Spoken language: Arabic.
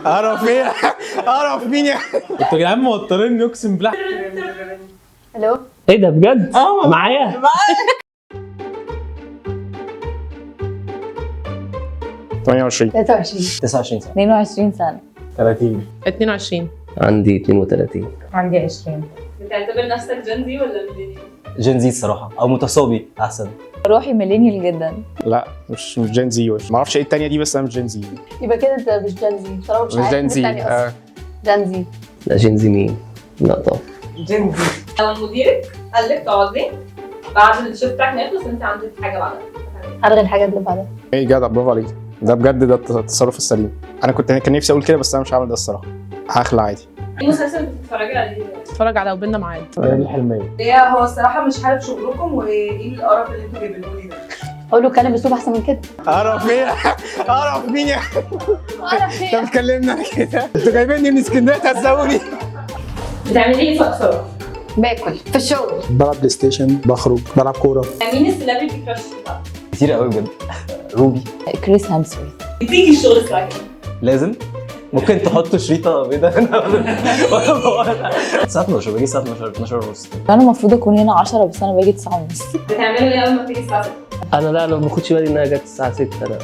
اعرف ايه؟ اعرف مين يا انتوا يا جدعان موتريني اقسم بالله. الو ايه ده بجد؟ معايا 28 23 29 سنه 22 سنة 30 22. عندي 32. عندي 20. بتعتبر نفسك جندي ولا ميلينيال؟ جين زي الصراحه او متصابي احسن. روحي ميلينيال جدا. لا مش جين زي، ما اعرفش ايه الثانيه دي بس انا مش جين زي. يبقى كده انت مش جنزي طالما مش مش عارف جين زي التانية أصلاً. جنزي. لا جينزي مين؟ لا طبعا. جندي. لو مديرك قال لك تقعدي بعد الشيفت بتاعك ما يخلص انت عندك حاجه بعدها. هلغي الحاجات اللي بعدها. ايه جدع، برافو عليك، ده بجد ده التصرف السليم. انا كان نفسي اقول كده بس انا مش هعمل ده الصراحه، هخلع عادي. ايه مسلسل بتتفرجي عليه؟ اتفرج على وبيننا ميعاد. الحلميه هو الصراحه مش حابب شغلكم وايه القرف اللي انتوا جايبينه لي ده. اقول له كلام باسلوب احسن من كده. اعرف ايه؟ اعرف مين يا اعرف انت بتكلمني انا كده؟ انتوا جايبيني من اسكندريه تهزقوني. بتعملي ايه في الصراحه؟ باكل في الشغل. بلعب بلاي ستيشن، بخرج، بلعب كوره. مين السليبرتي كراش بتاعك؟ كتير قوي بجد. روبي كريس هامسورث. بتيجي الشغل الساعه كام؟ لازم. ممكن تحطوا شريطه بيضاء الساعه 12 باجي الساعه 12 ونص. انا المفروض اكون هنا 10 بس انا باجي 9:30. بتعملوا ايه اول ما بتيجي الساعه 6؟ انا لا، انا ما باخدش بالي انها جت الساعه 6. انا